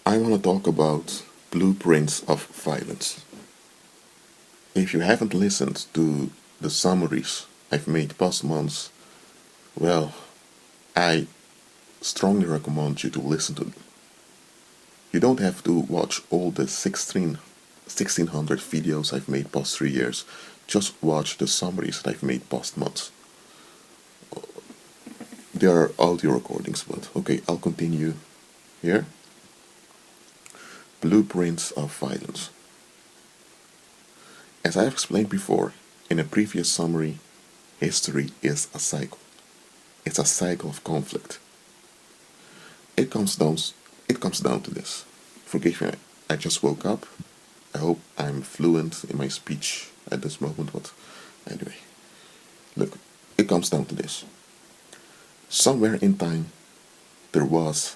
I want to talk about blueprints of violence. If you haven't listened to the summaries I've made past months, well, I strongly recommend you to listen to them. You don't have to watch all the 1600 videos I've made past 3 years. Just watch the summaries that I've made past months. There are audio recordings, but okay, I'll continue here. Blueprints of violence. As I have explained before in a previous summary, history is a cycle. It's a cycle of conflict. It comes down to this. Forgive me, I just woke up. I hope I'm fluent in my speech at this moment, but anyway. Look, it comes down to this. Somewhere in time, there was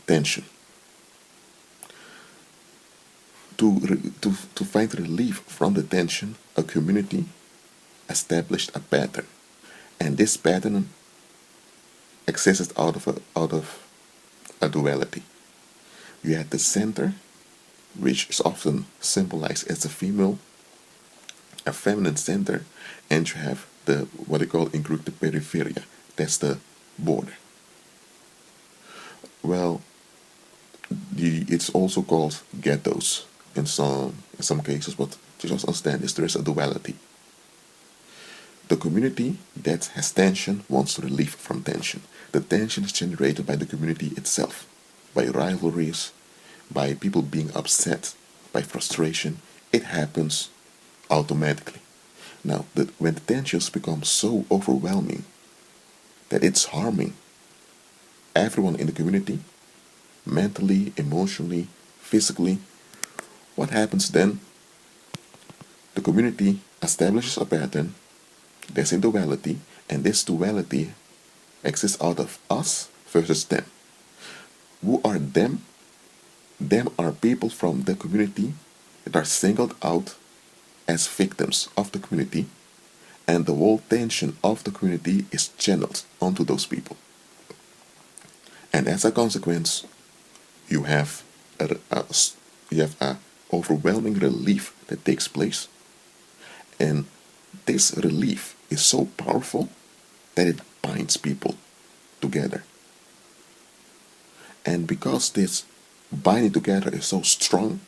tension. To find relief from the tension, a community established a pattern. And this pattern existed out of a duality. You had the center, which is often symbolized as a female, a feminine center, and you have the what they call in Greek the peripheria. That's the border. Well, it's also called ghettos in some cases, but to just understand this, there is a duality. The community that has tension wants relief from tension. The tension is generated by the community itself, by rivalries, by people being upset, by frustration. It happens automatically. Now, when the tensions become so overwhelming that it's harming everyone in the community, mentally, emotionally, physically, what happens then? The community establishes a pattern. There's a duality, and this duality exists out of us versus them. Who are them? Them are people from the community that are singled out as victims of the community, and the whole tension of the community is channeled onto those people. And as a consequence, you have a overwhelming relief that takes place, and this relief is so powerful that it binds people together. And because this binding together is so strong,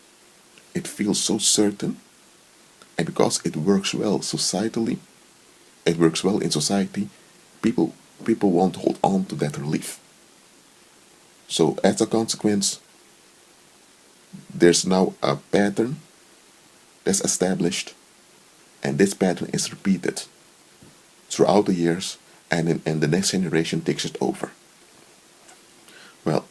it feels so certain, and because it works well societally, it works well in society, people want to hold on to that relief. So as a consequence, there's now a pattern that's established, and this pattern is repeated throughout the years, and the next generation takes it over. Well,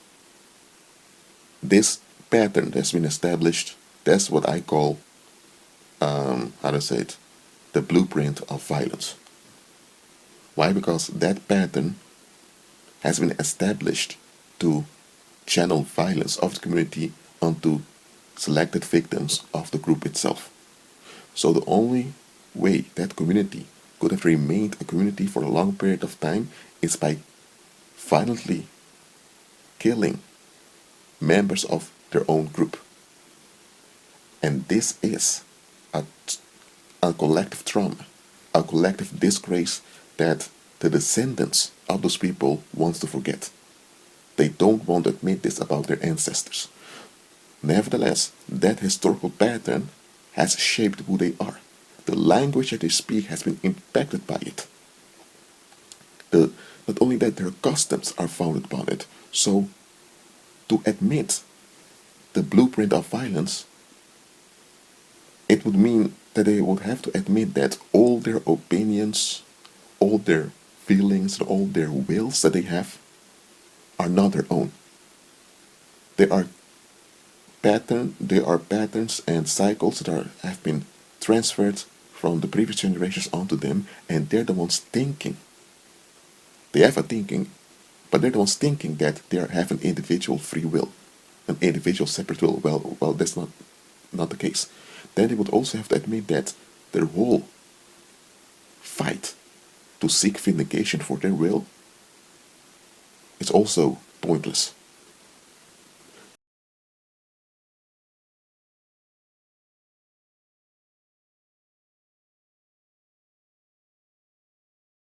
this pattern that's been established, that's what I call, the blueprint of violence. Why? Because that pattern has been established to channel violence of the community onto selected victims of the group itself. So the only way that community could have remained a community for a long period of time is by violently killing members of their own group. And this is a collective trauma, a collective disgrace that the descendants of those people want to forget. They don't want to admit this about their ancestors. Nevertheless, that historical pattern has shaped who they are. The language that they speak has been impacted by it. Not only that, their customs are founded upon it. So, to admit the blueprint of violence, it would mean that they would have to admit that all their opinions, all their feelings, all their wills that they have are not their own. They are patterns and cycles that have been transferred from the previous generations onto them, and they're the ones thinking. They have a thinking, but they're the ones thinking that they have an individual free will, an individual separate will. Well, that's not the case. Then they would also have to admit that their whole fight to seek vindication for their will is also pointless.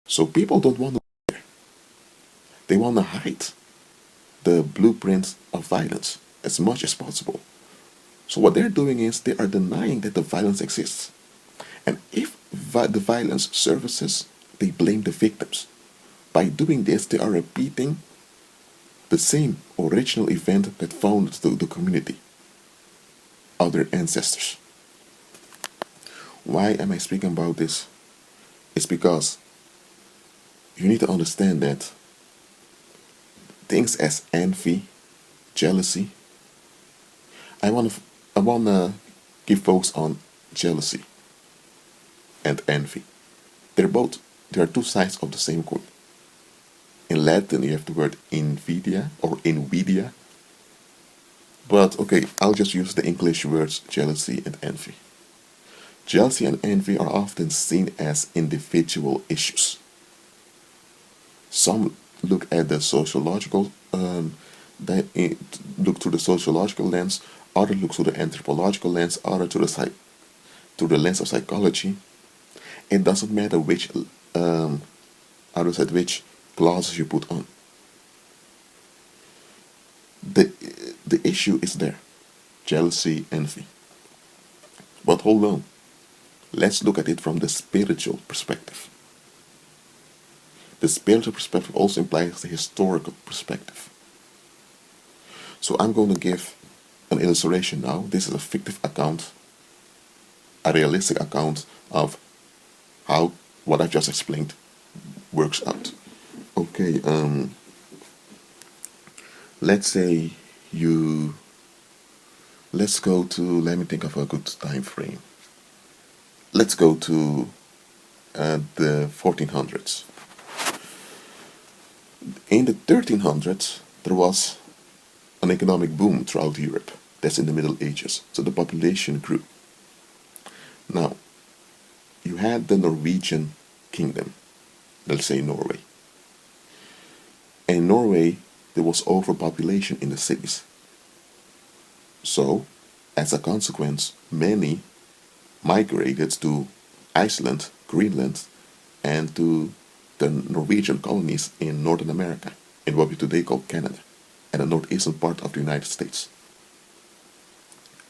So people don't want to, they want to hide the blueprint of violence as much as possible. So what they're doing is they are denying that the violence exists. And if the violence surfaces, they blame the victims. By doing this, they are repeating the same original event that founded the community of their ancestors. Why am I speaking about this? It's because you need to understand that things as envy, jealousy, I wanna give focus on jealousy and envy. There are two sides of the same coin. In Latin you have the word invidia or invidia. But okay, I'll just use the English words jealousy and envy. Jealousy and envy are often seen as individual issues. Some look at the sociological, look through the sociological lens. Others look through the anthropological lens. Others through the lens of psychology. It doesn't matter which, which glasses you put on. The issue is there, jealousy, envy. But hold on, let's look at it from the spiritual perspective. The spiritual perspective also implies the historical perspective. So I'm going to give an illustration now. This is a fictive account, a realistic account of how what I've just explained works out. Okay, let's say let's go to, let me think of a good time frame. Let's go to the 1400s. In the 1300s, there was an economic boom throughout Europe. That's in the Middle Ages. So the population grew. Now, you had the Norwegian kingdom, let's say Norway. And in Norway, there was overpopulation in the cities. So, as a consequence, many migrated to Iceland, Greenland, and to the Norwegian colonies in Northern America, in what we today call Canada, and the northeastern part of the United States.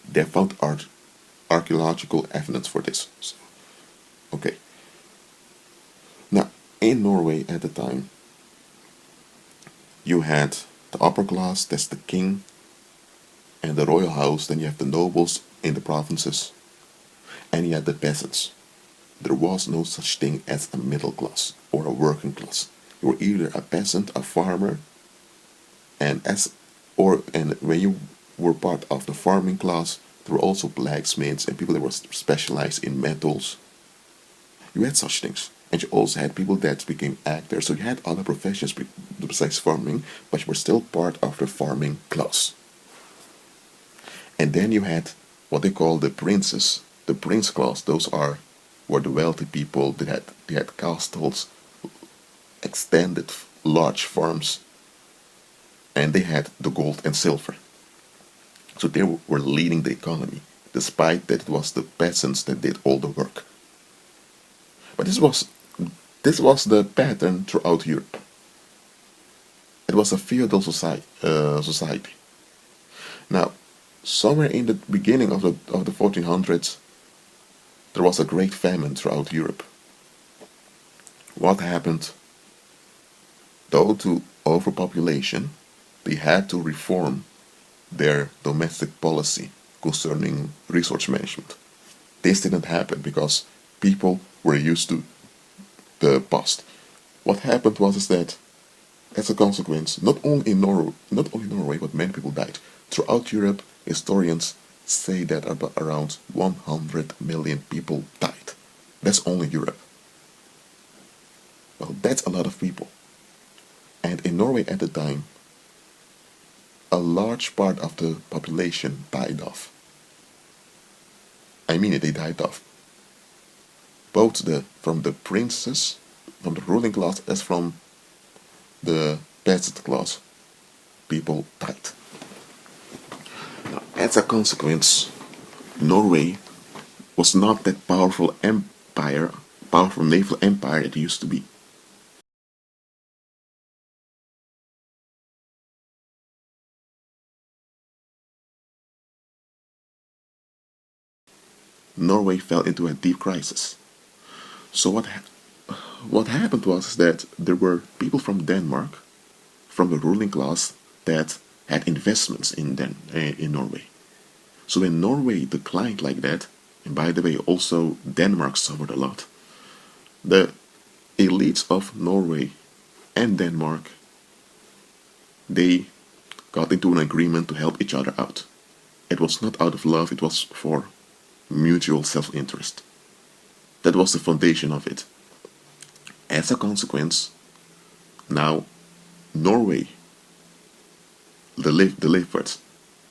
They found archaeological evidence for this. So, okay. Now, in Norway at the time, you had the upper class, that's the king, and the royal house. Then you have the nobles in the provinces, and you had the peasants. There was no such thing as a middle class or a working class. You were either a peasant, a farmer, and when you were part of the farming class, there were also blacksmiths and people that were specialized in metals. You had such things. And you also had people that became actors. So you had other professions besides farming, but you were still part of the farming class. And then you had what they call the princes, the prince class. Those were the wealthy people. They had castles, extended large farms, and they had the gold and silver. So they were leading the economy, despite that it was the peasants that did all the work. But this was the pattern throughout Europe. It was a feudal society. Now, somewhere in the beginning of the 1400s, there was a great famine throughout Europe. What happened? Due to overpopulation, they had to reform their domestic policy concerning resource management. This didn't happen because people were used to the past. What happened was that, as a consequence, not only in Norway, but many people died. Throughout Europe, historians say that about around 100 million people died. That's only Europe. Well, that's a lot of people. And in Norway at the time, a large part of the population died off. I mean it, they died off. Both from the princes, from the ruling class, as from the peasant class, people died. Now, as a consequence, Norway was not that powerful naval empire it used to be. Norway fell into a deep crisis. So what happened was that there were people from Denmark, from the ruling class, that had investments in Norway. So when Norway declined like that, and by the way, also Denmark suffered a lot, the elites of Norway and Denmark, they got into an agreement to help each other out. It was not out of love, it was for mutual self-interest. That was the foundation of it. As a consequence, now Norway delivered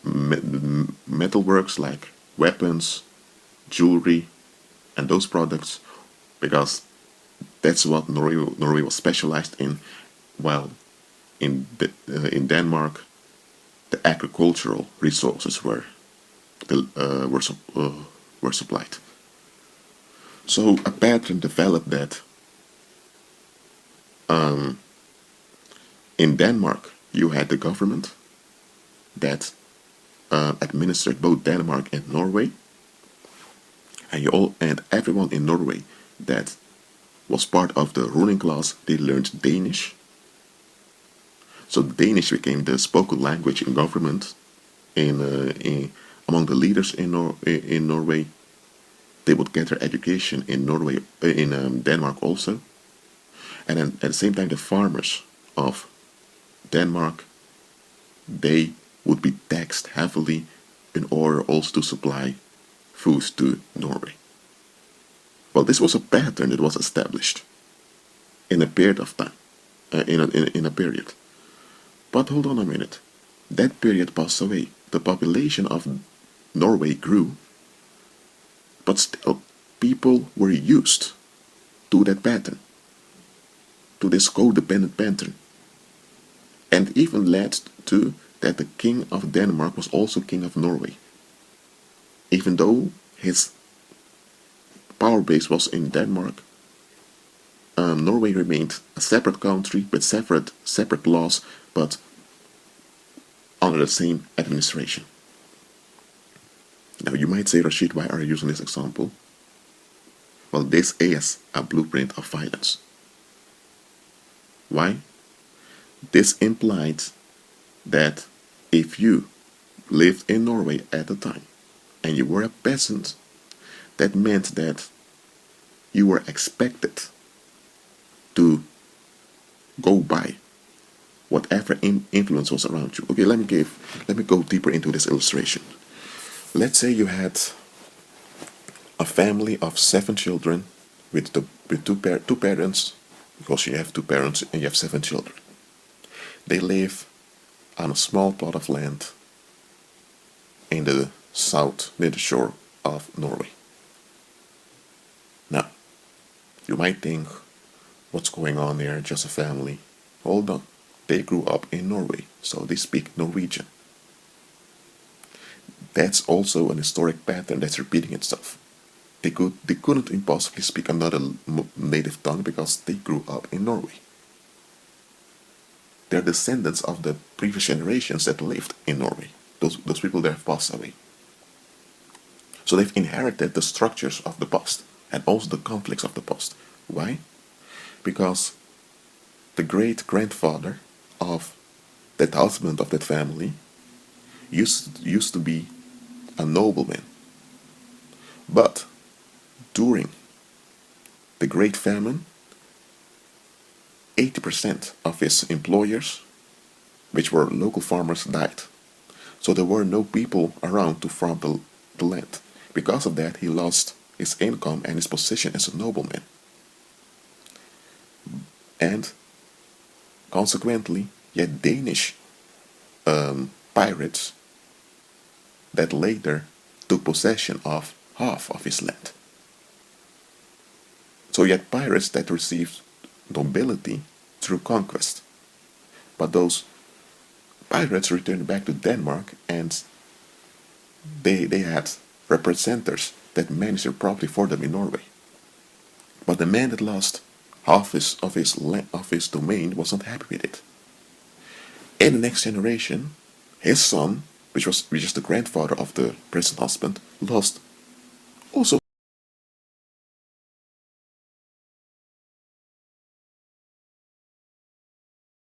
metalworks like weapons, jewelry, and those products, because that's what Norway was specialized in, while in Denmark the agricultural resources were supplied. So a pattern developed that in Denmark you had the government that administered both Denmark and Norway, and everyone in Norway that was part of the ruling class, they learned Danish. So Danish became the spoken language in government, among the leaders in Norway. They would get their education in Norway, in Denmark also, and then at the same time the farmers of Denmark, they would be taxed heavily in order also to supply food to Norway. Well, this was a pattern that was established in a period of time, in a period. But hold on a minute. That period passed away. The population of Norway grew, but still people were used to that pattern, to this codependent pattern, and even led to that the king of Denmark was also king of Norway, even though his power base was in Denmark. Norway remained a separate country with separate laws, but under the same administration. Now you might say, Rashid, why are you using this example? Well, this is a blueprint of violence. Why? This implied that if you lived in Norway at the time and you were a peasant, that meant that you were expected to go by whatever influence was around you. Okay, let me go deeper into this illustration. Let's say you had a family of 7 children with two parents, because you have 2 parents and you have 7 children. They live on a small plot of land in the south, near the shore of Norway. Now, you might think, what's going on there? Just a family. Hold on. They grew up in Norway, so they speak Norwegian. That's also an historic pattern that's repeating itself. They couldn't impossibly speak another native tongue because they grew up in Norway. They're descendants of the previous generations that lived in Norway. Those people there have passed away. So they've inherited the structures of the past and also the conflicts of the past. Why? Because the great-grandfather of that husband of that family used to be a nobleman. But during the Great Famine, 80% of his employers, which were local farmers, died. So there were no people around to farm the land. Because of that, he lost his income and his position as a nobleman. And consequently, yet Danish pirates that later took possession of half of his land. So you had pirates that received nobility through conquest. But those pirates returned back to Denmark, and they had representatives that managed their property for them in Norway. But the man that lost half of his domain was not happy with it. In the next generation, his son, which is the grandfather of the present husband, lost also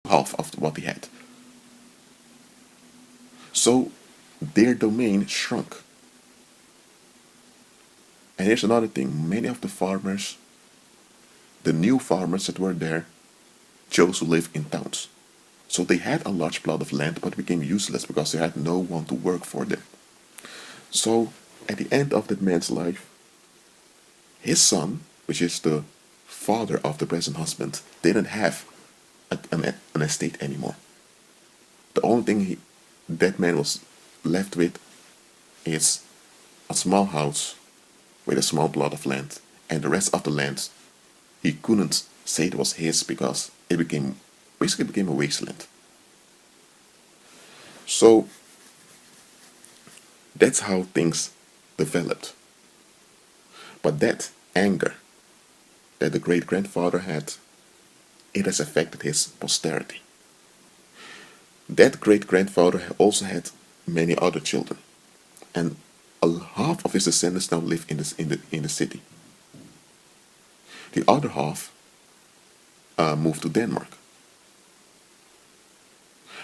half of what they had. So their domain shrunk. And here's another thing, many of the farmers, the new farmers that were there, chose to live in towns. So they had a large plot of land but became useless because they had no one to work for them. So at the end of that man's life, his son, which is the father of the present husband, didn't have an estate anymore. The only thing that man was left with is a small house with a small plot of land, and the rest of the land he couldn't say it was his because it became a wasteland. So that's how things developed. But that anger that the great grandfather had, it has affected his posterity. That great grandfather also had many other children, and half of his descendants now live in the city. The other half moved to Denmark.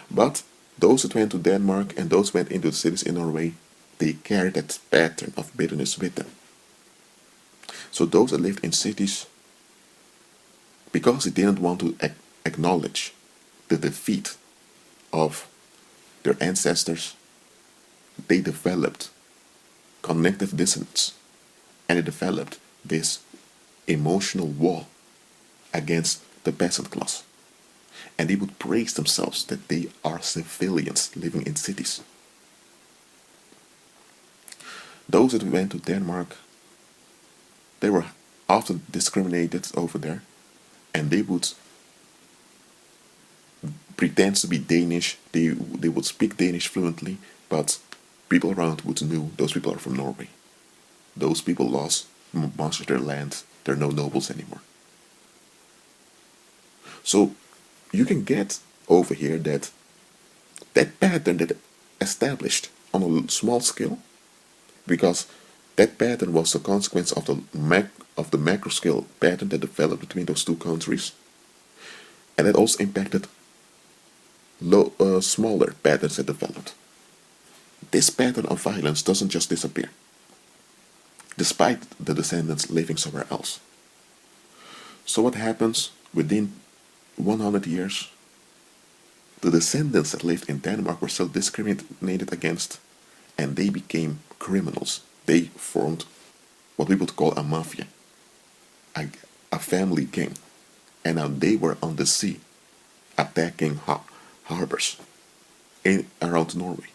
But those that went to Denmark and those went into the cities in Norway, they carried that pattern of bitterness with them. So those that lived in cities, because they didn't want to acknowledge the defeat of their ancestors, they developed cognitive dissonance, and they developed this emotional wall against the peasant class. And they would praise themselves that they are civilians living in cities. Those that went to Denmark, they were often discriminated over there, and they would pretend to be Danish. They would speak Danish fluently, but people around would know those people are from Norway. Those people lost much of their land. They're no nobles anymore. So you can get over here that pattern that established on a small scale, because that pattern was a consequence of the macro scale pattern that developed between those two countries, and it also impacted smaller patterns that developed. This pattern of violence doesn't just disappear, despite the descendants living somewhere else. So what happens within 100 years? The descendants that lived in Denmark were still discriminated against, and they became criminals. They formed what we would call a mafia, a family gang, and now they were on the sea, attacking harbors around Norway.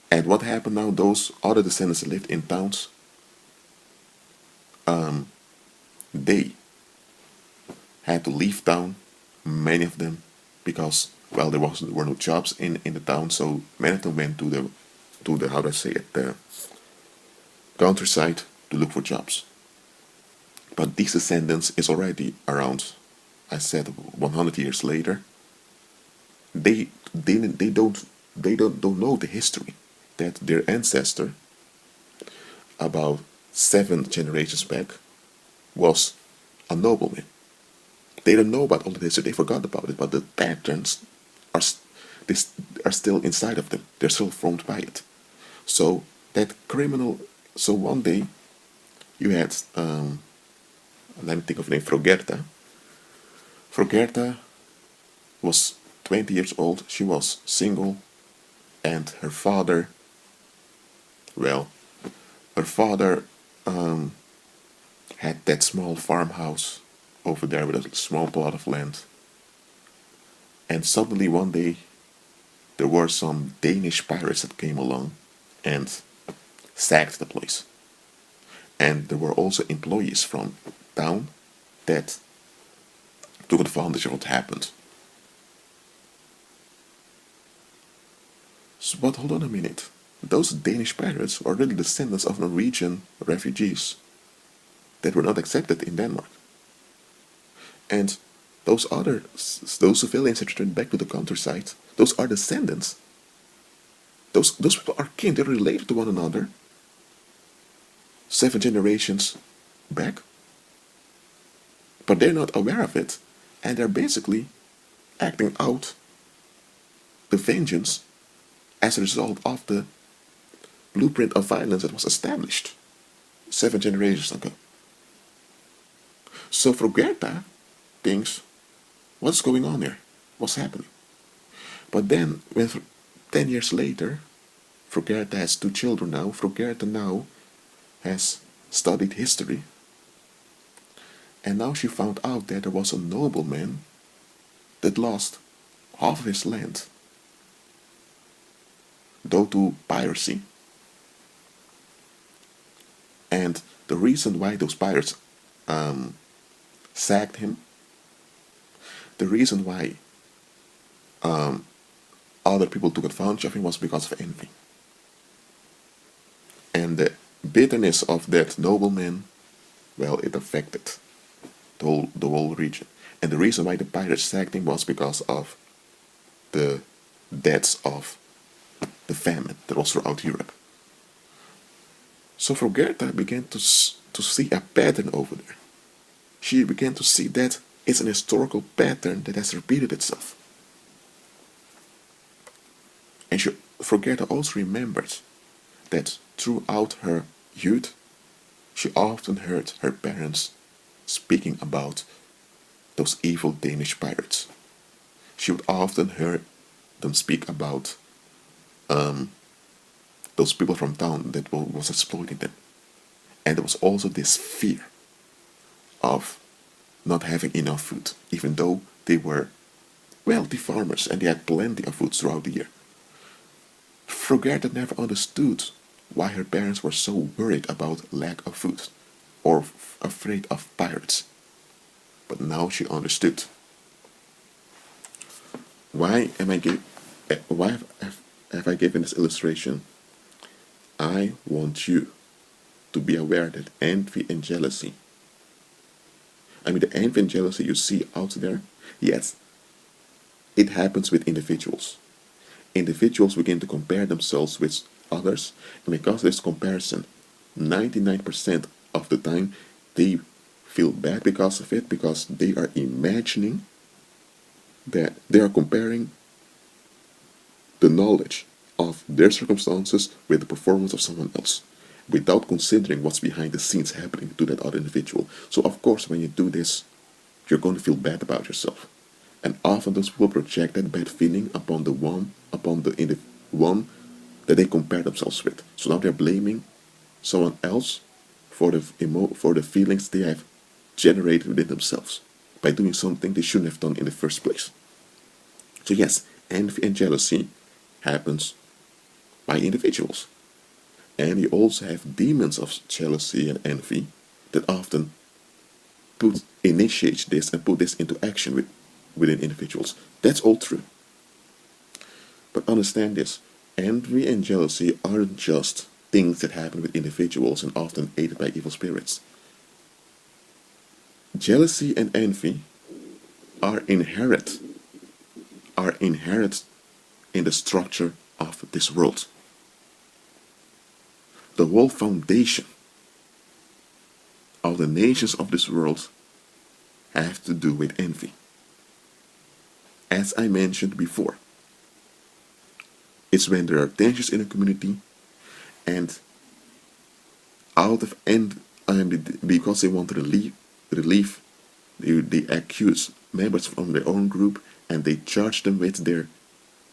And what happened now? Those other descendants that lived in towns, they had to leave town, many of them, because well there were no jobs in the town, so many of them went to the how do I say it, the countryside to look for jobs. But these descendants is already around, I said 100 years later. They don't know the history that their ancestor about 7 generations back was a nobleman. They don't know about all of this, so they forgot about it, but the patterns are, are still inside of them. They're still formed by it. So that criminal, so one day you had, let me think of the name, Frogerta. Frogerta was 20 years old, she was single, and her father, well, her father had that small farmhouse over there with a small plot of land. And suddenly one day there were some Danish pirates that came along and sacked the place. And there were also employees from town that took advantage of what happened. So, but hold on a minute. Those Danish pirates were really descendants of Norwegian refugees that were not accepted in Denmark. And those civilians that returned back to the countryside, those are descendants Those people are kin. They're related to one another. 7 generations back, but they're not aware of it, and they're basically acting out the vengeance as a result of the blueprint of violence that was established 7 generations ago. So Frogerta thinks, what's going on here? What's happening? But then, when 10 years later, Frogerta has 2 children now. Frogerta now has studied history, and now she found out that there was a nobleman that lost half of his land due to piracy. And the reason why those pirates sacked him, the reason why other people took advantage of him was because of envy. And the bitterness of that nobleman, well, it affected the whole region. And the reason why the pirates sacked him was because of the deaths of the famine that was throughout Europe. So Frogerta began to see a pattern over there. She began to see that it's an historical pattern that has repeated itself. And Frogerta also remembered that throughout her youth, she often heard her parents speaking about those evil Danish pirates. She would often hear them speak about those people from town that was exploiting them. And there was also this fear of not having enough food, even though they were wealthy farmers and they had plenty of food throughout the year. Frogerta never understood why her parents were so worried about lack of food or afraid of pirates. But now she understood. Why have I given this illustration? I want you to be aware that envy and jealousy, the envy and jealousy you see out there, yes, it happens with individuals. Individuals begin to compare themselves with others, and because of this comparison, 99% of the time they feel bad because of it, because they are imagining that they are comparing the knowledge of their circumstances with the performance of someone else, without considering what's behind the scenes happening to that other individual. So of course, when you do this, you're going to feel bad about yourself. And often those people project that bad feeling upon the one that they compare themselves with. So now they're blaming someone else for the feelings they have generated within themselves by doing something they shouldn't have done in the first place. So yes, envy and jealousy happens by individuals. And you also have demons of jealousy and envy that often initiate this and put this into action within individuals. That's all true. But understand this, envy and jealousy aren't just things that happen with individuals and often aided by evil spirits. Jealousy and envy are inherent in the structure of this world. The whole foundation of the nations of this world have to do with envy. As I mentioned before, it's when there are tensions in a community, and because they want to relieve, they accuse members from their own group and they charge them with their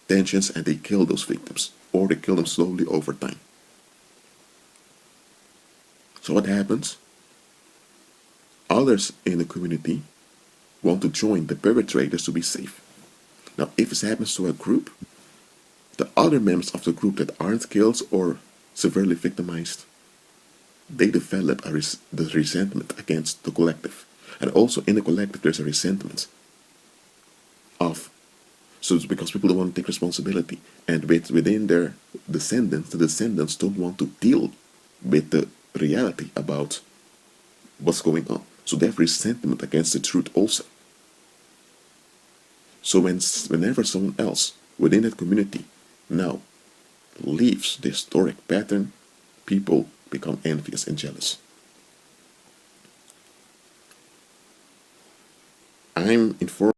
tensions and they kill those victims, or they kill them slowly over time. So what happens? Others in the community want to join the perpetrators to be safe. Now, if this happens to a group, the other members of the group that aren't killed or severely victimized, they develop the resentment against the collective. And also in the collective there's a resentment so it's because people don't want to take responsibility. And within their descendants, the descendants don't want to deal with the reality about what's going on. So they have resentment against the truth also. So whenever someone else within that community now leaves the historic pattern, people become envious and jealous. I'm informing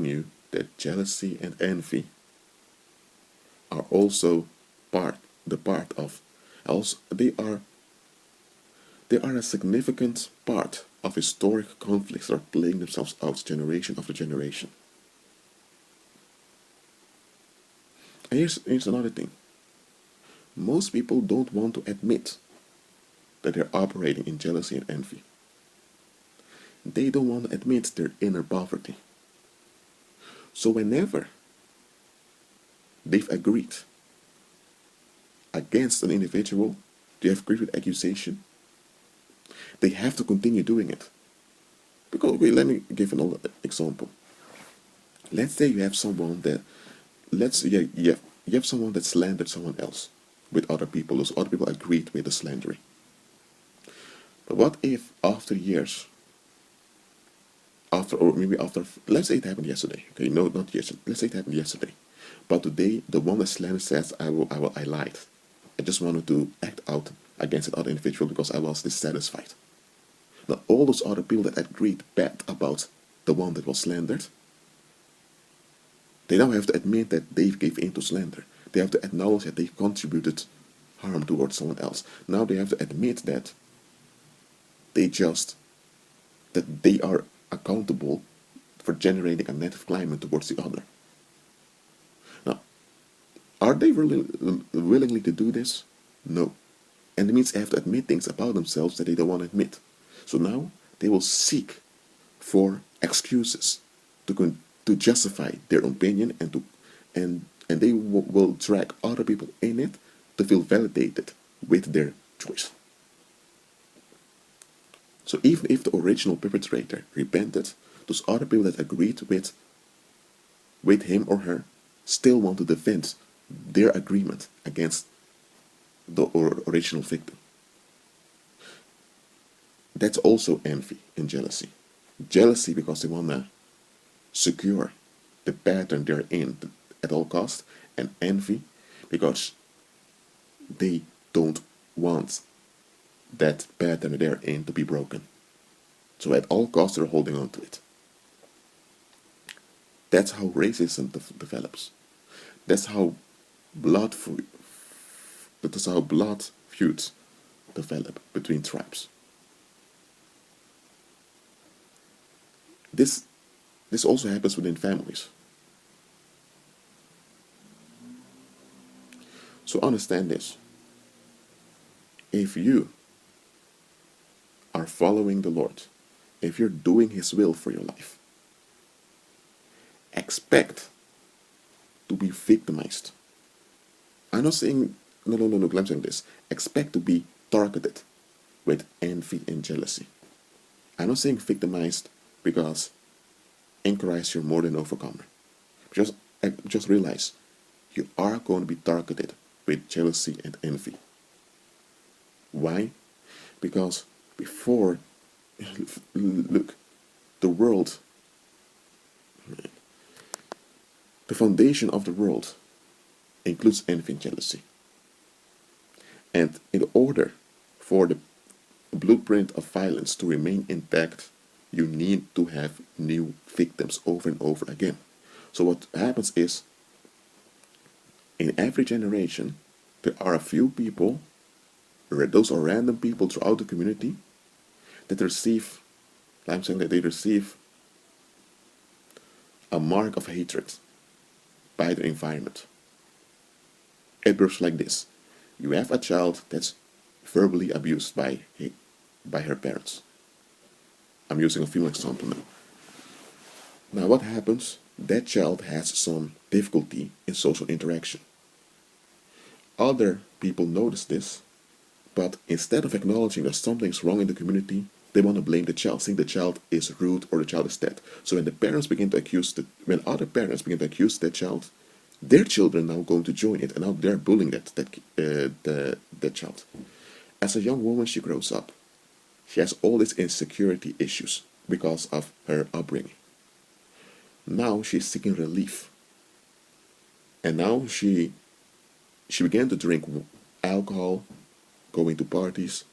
you that jealousy and envy are also part of, also they are a significant part of historic conflicts that are playing themselves out generation after generation. And here's another thing. Most people don't want to admit that they're operating in jealousy and envy. They don't want to admit their inner poverty. So whenever they've agreed against an individual, they have agreed with accusation, they have to continue doing it. Because, okay, let me give another example. Let's say you have someone that, you have someone that slandered someone else with other people. Those other people agreed with the slandering. But what if after years, let's say it happened yesterday. Okay, no, not yesterday. Let's say it happened yesterday. But today, the one that slandered says, I lied. I just wanted to act out against that other individual because I was dissatisfied. Now, all those other people that agreed bad about the one that was slandered, they now have to admit that they gave in to slander. They have to acknowledge that they contributed harm towards someone else. Now they have to admit that they are accountable for generating a negative climate towards the other. Now, are they really willingly to do this? No. And it means they have to admit things about themselves that they don't want to admit. So now they will seek for excuses to justify their opinion and they will drag other people in it to feel validated with their choice. So even if the original perpetrator repented, those other people that agreed with him or her still want to defend their agreement against the original victim. That's also envy and jealousy. Jealousy because they want to secure the pattern they're in at all costs, and envy because they don't want that pattern they're in to be broken. So at all costs they're holding on to it. That's how racism develops. That's how blood feuds develop between tribes. This also happens within families. So understand this. If you are following the Lord, if you're doing His will for your life, expect to be victimized. I'm not saying, no, I'm saying this. Expect to be targeted with envy and jealousy. I'm not saying victimized because in Christ you're more than overcomer. Just realize you are going to be targeted with jealousy and envy. Why? Because before, look, the world, the foundation of the world includes envy and jealousy. And in order for the blueprint of violence to remain intact, you need to have new victims over and over again. So what happens is, in every generation, there are a few people, those are random people throughout the community, that receive, I'm saying that they receive a mark of hatred by the environment. It works like this. You have a child that's verbally abused by her parents. I'm using a female example now. Now what happens? That child has some difficulty in social interaction. Other people notice this, but instead of acknowledging that something's wrong in the community, they want to blame the child, saying the child is rude or the child is dead. So when other parents begin to accuse that child, their children now going to join it, and now they're bullying that child. As a young woman, she grows up. She has all these insecurity issues because of her upbringing. Now she's seeking relief. And now she began to drink alcohol, going to parties,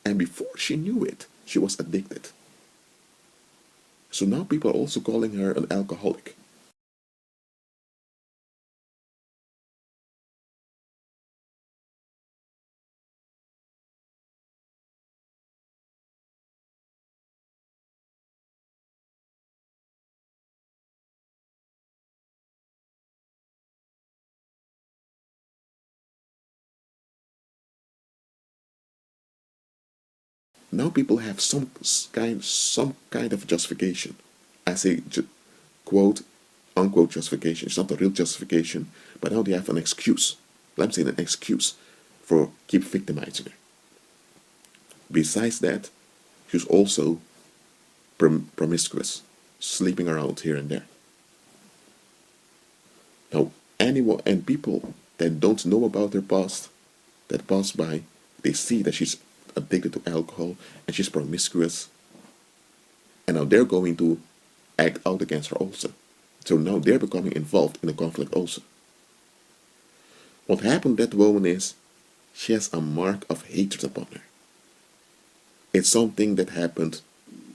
and before she knew it, she was addicted. So now people are also calling her an alcoholic. Now people have some kind of justification. I say quote unquote justification. It's not a real justification, but now they have an excuse. I'm saying an excuse for keep victimizing her. Besides that, she's also promiscuous, sleeping around here and there. Now, anyone and people that don't know about her past, that pass by, they see that she's addicted to alcohol and she's promiscuous, and now they're going to act out against her also. So now they're becoming involved in a conflict also. What happened to that woman is she has a mark of hatred upon her. It's something that happened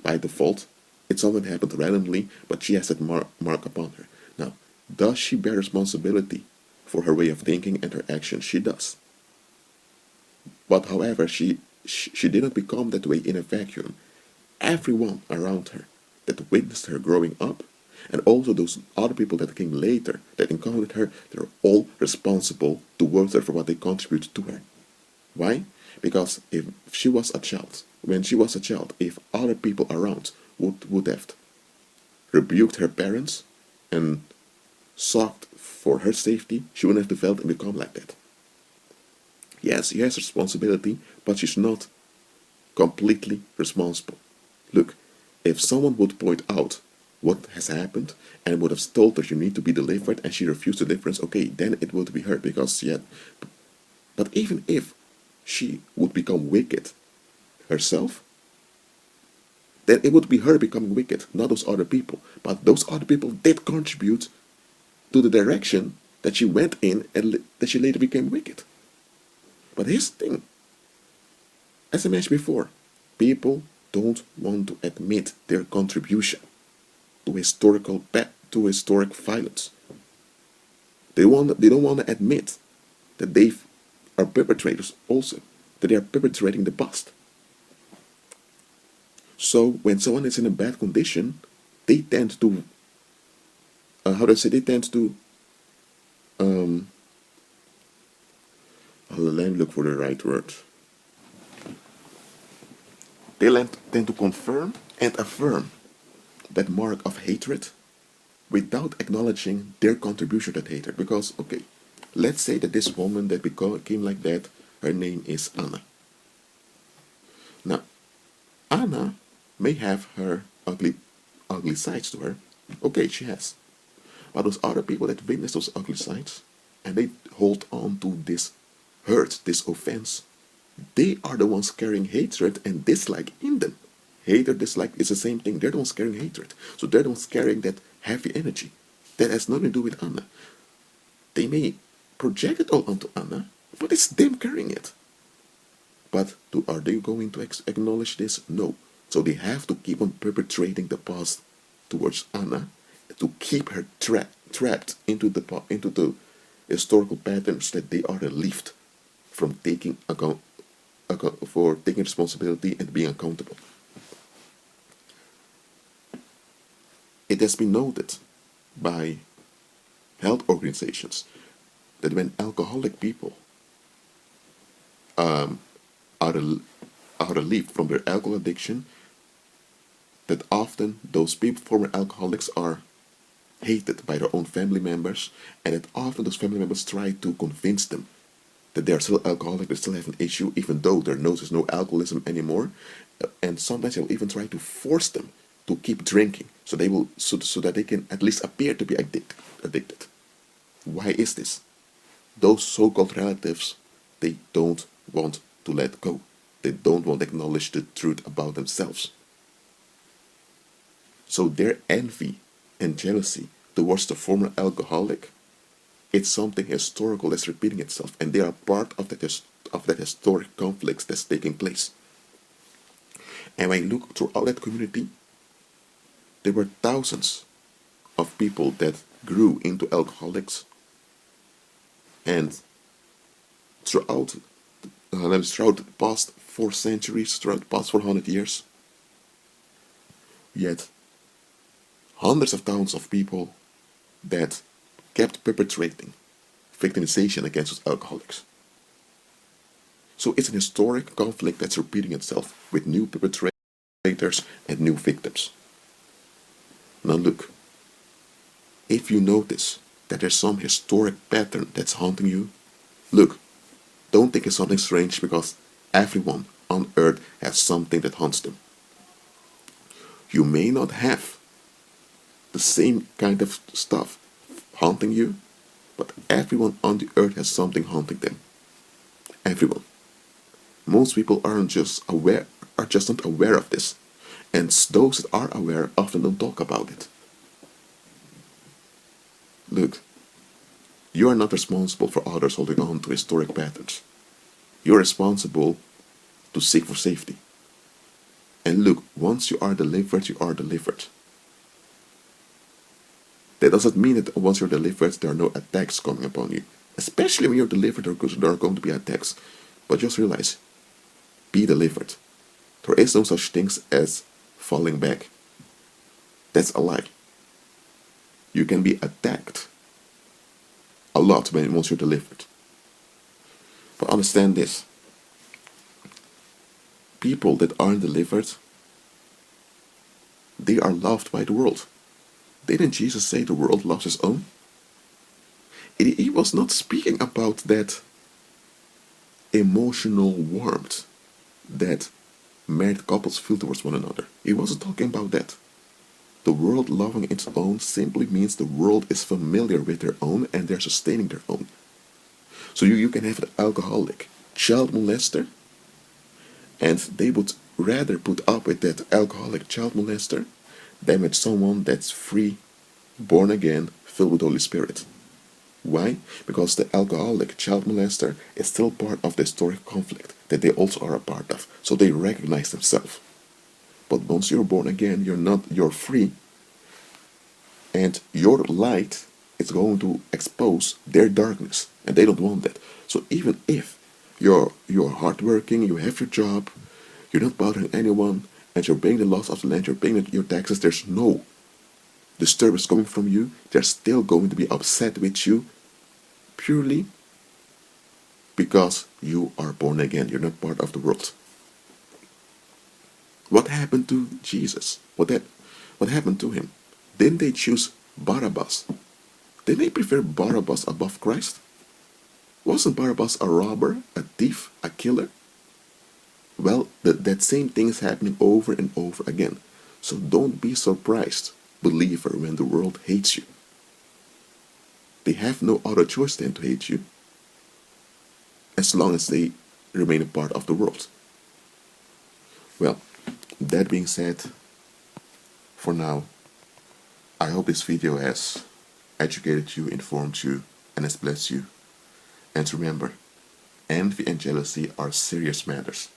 by default. It's something that happened randomly, but she has that mark upon her. Now, does she bear responsibility for her way of thinking and her actions? She does. But however, she didn't become that way in a vacuum. Everyone around her that witnessed her growing up, and also those other people that came later that encountered her, they're all responsible towards her for what they contributed to her. Why? Because if she was a child, when she was a child, if other people around would have rebuked her parents and sought for her safety, she wouldn't have developed and become like that. Yes, she has responsibility, but she's not completely responsible. Look, if someone would point out what has happened and would have told her you need to be delivered and she refused deliverance, okay, then it would be her because she had. But even if she would become wicked herself, then it would be her becoming wicked, not those other people. But those other people did contribute to the direction that she went in and that she later became wicked. But here's the thing. As I mentioned before, people don't want to admit their contribution to historic violence. They don't want to admit that they are perpetrators also, that they are perpetrating the past. So when someone is in a bad condition, they tend to, let me look for the right word. They tend to confirm and affirm that mark of hatred without acknowledging their contribution to that hatred. Because, okay, let's say that this woman that became like that, her name is Anna. Now, Anna may have her ugly sides to her. Okay, she has. But those other people that witness those ugly sides and they hold on to this hurt, this offense, they are the ones carrying hatred and dislike in them. Hatred, dislike is the same thing. They're the ones carrying hatred. So they're the ones carrying that heavy energy. That has nothing to do with Anna. They may project it all onto Anna, but it's them carrying it. But are they going to acknowledge this? No. So they have to keep on perpetrating the past towards Anna to keep her trapped into the historical patterns that they are relieved from taking for taking responsibility and being accountable. It has been noted by health organizations that when alcoholic people are relieved from their alcohol addiction, that often those people, former alcoholics, are hated by their own family members, and that often those family members try to convince them that they are still alcoholic, they still have an issue, even though there knows no alcoholism anymore. And sometimes they will even try to force them to keep drinking, so that they can at least appear to be addicted. Why is this? Those so-called relatives, they don't want to let go. They don't want to acknowledge the truth about themselves. So their envy and jealousy towards the former alcoholic, it's something historical that's repeating itself, and they are part of that historic conflict that's taking place. And when you look throughout that community, there were thousands of people that grew into alcoholics, and throughout throughout the past 4 centuries, throughout the past 400 years, yet hundreds of thousands of people that kept perpetrating victimization against alcoholics. So it's an historic conflict that's repeating itself with new perpetrators and new victims. Now look, if you notice that there's some historic pattern that's haunting you, look, don't think it's something strange, because everyone on earth has something that haunts them. You may not have the same kind of stuff haunting you, but everyone on the earth has something haunting them. Everyone. Most people are just not aware of this, and those that are aware often don't talk about it. Look, you are not responsible for others holding on to historic patterns. You're responsible to seek for safety. And look, once you are delivered, you are delivered. That doesn't mean that once you're delivered, there are no attacks coming upon you. Especially when you're delivered, there are going to be attacks. But just realize, be delivered. There is no such thing as falling back. That's a lie. You can be attacked a lot once you're delivered. But understand this. People that aren't delivered, they are loved by the world. Didn't Jesus say the world loves his own? He was not speaking about that emotional warmth that married couples feel towards one another. He wasn't talking about that. The world loving its own simply means the world is familiar with their own and they're sustaining their own. So you can have an alcoholic child molester, and they would rather put up with that alcoholic child molester than with someone that's free, born again, filled with the Holy Spirit. Why? Because the alcoholic child molester is still part of the historic conflict that they also are a part of. So they recognize themselves. But once you're born again, you're free, and your light is going to expose their darkness, and they don't want that. So even if you're hardworking, you have your job, you're not bothering anyone, and you're paying the loss of the land, you're paying your taxes, there's no disturbance coming from you, they're still going to be upset with you purely because you are born again. You're not part of the world. What happened to Jesus? What happened to him? Didn't they choose Barabbas? Didn't they prefer Barabbas above Christ? Wasn't Barabbas a robber, a thief, a killer? Well, that same thing is happening over and over again. So don't be surprised, believer, when the world hates you. They have no other choice than to hate you, as long as they remain a part of the world. Well, that being said, for now, I hope this video has educated you, informed you, and has blessed you. And remember, envy and jealousy are serious matters.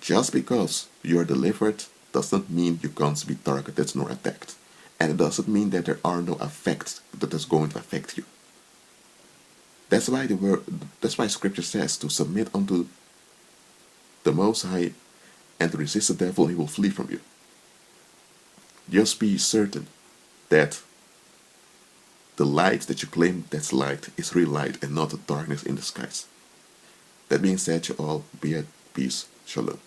Just because you are delivered doesn't mean you can't be targeted nor attacked. And it doesn't mean that there are no effects that is going to affect you. That's why Scripture says to submit unto the Most High and to resist the devil, he will flee from you. Just be certain that the light that you claim that's light is real light and not the darkness in the skies. That being said, you all be at peace. Shalom.